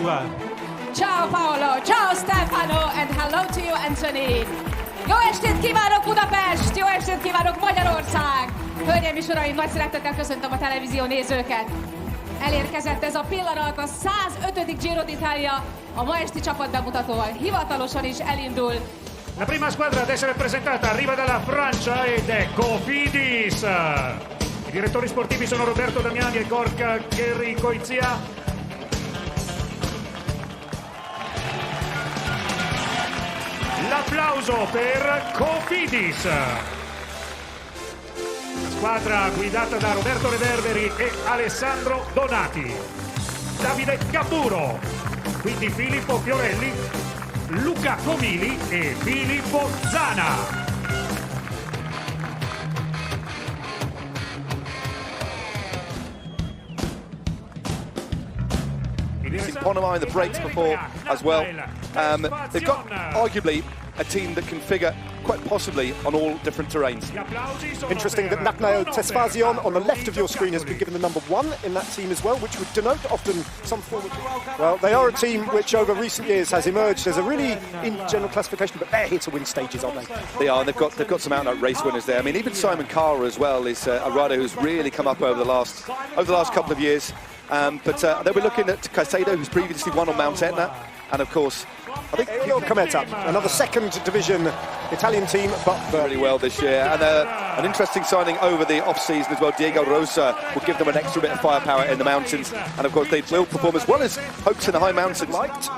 Ciao Paolo, ciao Stefano, and hello to you Anthony. Jó estét kívánok Budapest, jó estét kívánok Magyarország! Hölgyeim és uraim, nagy szeretettel köszöntöm a televízió nézőket. Elérkezett ez a pillanat, a 105. Giro d'Italia, a ma esti csapatbemutatóval hivatalosan is elindul. La prima squadra ad essere presentata arriva dalla Francia ed è Cofidis. I direttori sportivi sono Roberto Damiani e Gorka Gerikoitsia. L'applauso per Cofidis. La squadra guidata da Roberto Reverberi e Alessandro Donati. Davide Capuro, quindi Filippo Fiorelli, Luca Comili e Filippo Zana. Panama in the breaks before as well. They've got arguably a team that can figure quite possibly on all different terrains. Interesting that Naknayo Tesfazion on the left of your screen has been given the number 1 in that team as well, which would denote often some form of... Well, they are a team which over recent years has emerged as a really in general classification, but they're here to win stages, aren't they? They are, and they've got some out-and-out race winners there. I mean, even Simon Carr as well is a rider who's really come up over the last couple of years. But then we're looking at Caicedo, who's previously won on Mount Etna, and of course, I think Cometa, another second division Italian team, but really well this year. And an interesting signing over the off-season as well. Diego Rosa will give them an extra bit of firepower in the mountains, and of course they will perform as well as hopes in the high mountains. But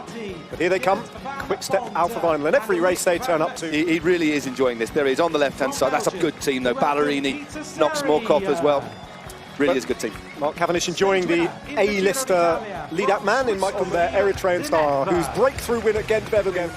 here they come, quick step Alpha Vinyl, and every race they turn up to. He really is enjoying this. There he is on the left-hand side. That's a good team though. Ballerini, Knox Morkov as well. Really is a good team. Mark Cavendish enjoying the A-lister lead-out man in Michael, their Eritrean star, whose breakthrough win at Gent-Wevelgem.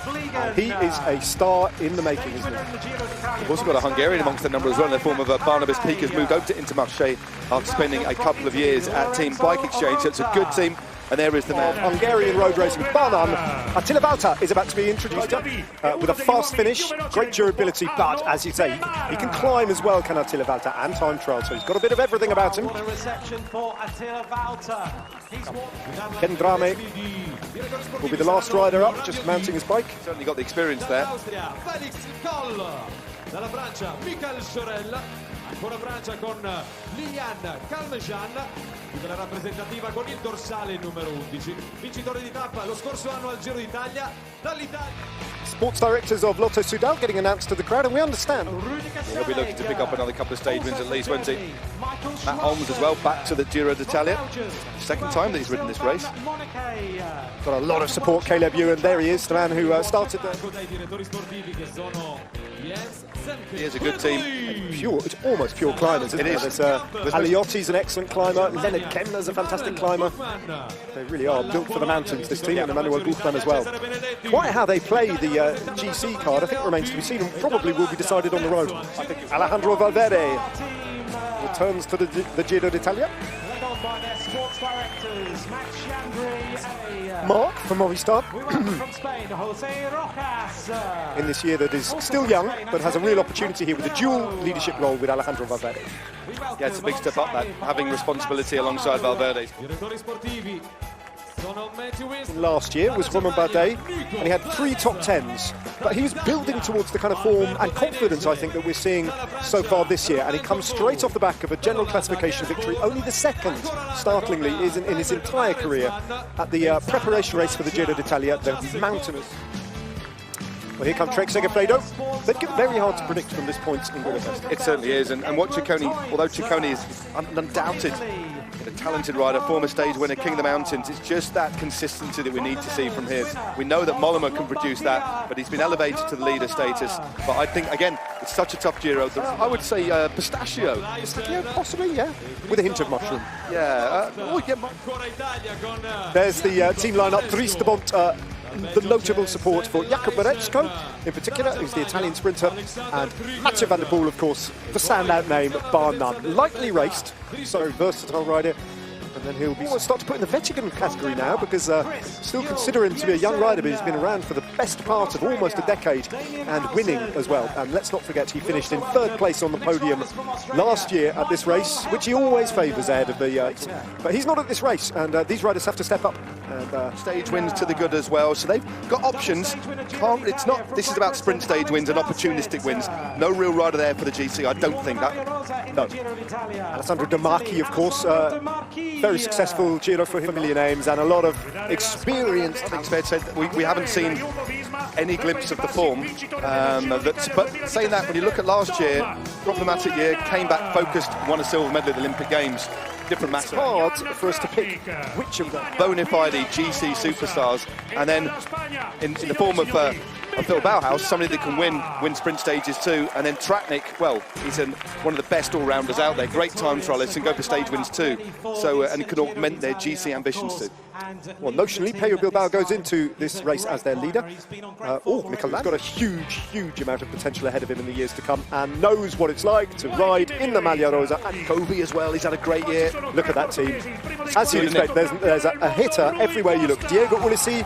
He is a star in the making, isn't he? We've also got a Hungarian amongst the number as well, in the form of Barnabas Peak, who's moved over to Intermarché after spending a couple of years at Team Bike Exchange. So it's a good team. And there is the man. Hungarian road racing Banan. Attila Valter is about to be introduced with a fast finish, great durability, but as you say, he can climb as well, can Attila Valter, and time trial, so he's got a bit of everything about him. Ken Drame will be the last rider up, just mounting his bike. Certainly got the experience there. Dalla Francia Michael Sorella, ancora Francia con Liliane Calmejean, la rappresentativa con il dorsale numero 11, vincitore di tappa lo scorso anno al Giro d'Italia dall'Italia. Sports directors of Lotto Soudal getting announced to the crowd, and we understand. He'll be looking to pick up another couple of stage wins at least, won't he? Matt Holmes as well, back to the Giro d'Italia. Second time that he's ridden this race. Got a lot of support, Caleb Ewan. There he is, the man who started the... He is a good team. It's almost pure climbers, isn't it? Aliotti's an excellent climber. Leonard Kemner's a fantastic climber. They really are built for the mountains, this team, and Emmanuel Buchmann as well. Quite how they play the GC card, I think, remains to be seen, and probably will be decided on the road. I think Alejandro Valverde returns to the Giro d'Italia. Mark from Movistar. In this year that is still young, but has a real opportunity here with a dual leadership role with Alejandro Valverde. Yeah, it's a big step up, that, having responsibility alongside Valverde. Last year was Romain Bardet, and he had 3 top 10s, but he was building towards the kind of form and confidence, I think, that we're seeing so far this year, and he comes straight off the back of a general classification victory, only the second, startlingly, is in his entire career at the preparation race for the Giro d'Italia, the mountainous. Well, here comes Trek Segafredo. They'd get very hard to predict from this point in Budapest. It certainly is, and what Ciccone, although Ciccone is undoubted, a talented rider, former stage winner, King of the Mountains, it's just that consistency that we need to see from his. We know that Mollema can produce that, but he's been elevated to the leader status. But I think, again, it's such a tough Giro. I would say pistachio. Pistachio, possibly, yeah. With a hint of mushroom. Yeah. There's the team lineup. Tristebont, the notable support for Jakob Bereczko, in particular, who's the Italian sprinter, and Mathieu van der Poel, of course, the standout name, bar none. Lightly raced, so versatile rider. And then he'll start to put in the veteran category now, because still consider him to be a young rider, but he's been around for the best part of almost a decade and winning as well. And let's not forget, he finished in 3rd place on the podium last year at this race, which he always favours ahead of the... but he's not at this race, and these riders have to step up. And, stage wins to the good as well, so they've got options. It's not. This is about sprint stage wins and opportunistic wins. No real rider there for the GC, I don't think that. No. Alessandro De Marchi, of course, very successful Giro for him, familiar names and a lot of experience. I think it's fair to say that we haven't seen any glimpse of the form. But saying that, when you look at last year, problematic year, came back focused, won a silver medal at the Olympic Games. Different matter. It's hard for us to pick which of them. Bona fide GC superstars, and then in the form of Phil Bauhaus, somebody that can win sprint stages too, and then Tratnik, well, he's one of the best all-rounders out there, great time trialist and go for stage wins too, so and can augment their GC ambitions too. Well, notionally, Pello Bilbao goes into this race as their leader. Michelin's got a huge amount of potential ahead of him in the years to come, and knows what it's like to ride in the Maglia Rosa. And Kobe as well, he's had a great year. Look at that team. As you'd expect, there's a hitter everywhere you look. Diego Ulissi,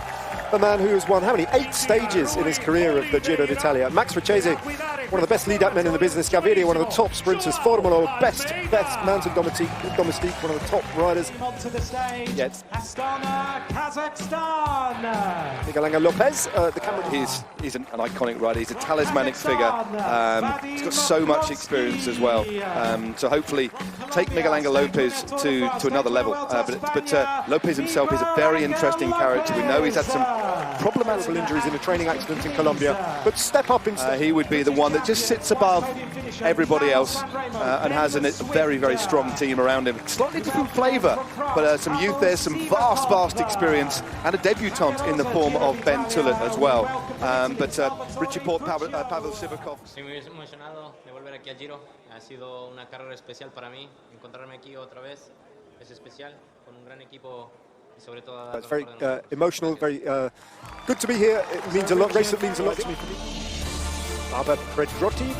a man who has won, how many? 8 stages in his career of the Giro d'Italia. Max Richese, one of the best lead-up men in the business. Gaviria, one of the top sprinters. Formolo, best mountain domestique, one of the top riders. Onto the stage, Yes. Astana, Kazakhstan. Miguel Angel Lopez, the camera. He's an iconic rider. He's a talismanic figure. He's got so much experience as well. So hopefully take Miguel Angel Lopez to another level. But Lopez himself is a very interesting character. We know he's had some problematic injuries in a training accident in Colombia, but step up instead. He would be the one that just sits above everybody else and has a very strong team around him. Slightly different flavour, but some youth there, some vast experience, and a debutant in the form of Ben Tullet as well. But Richie Port, Pavel Sivakov. Estoy muy emocionado de volver aquí al Giro. Ha sido una carrera especial para mí. Encontrarme aquí otra vez es especial con un gran equipo. It's very emotional, very good to be here. It means a lot. Race that means a lot to me. Barbara Predrotti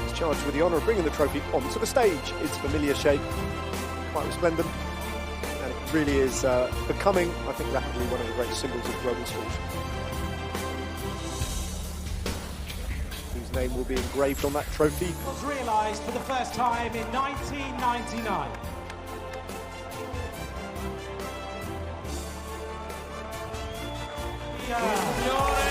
is charged with the honour of bringing the trophy onto the stage. Its familiar shape, quite resplendent, and it really is becoming, I think, rapidly one of the great symbols of global sport, whose name will be engraved on that trophy. Was realised for the first time in 1999. Yeah.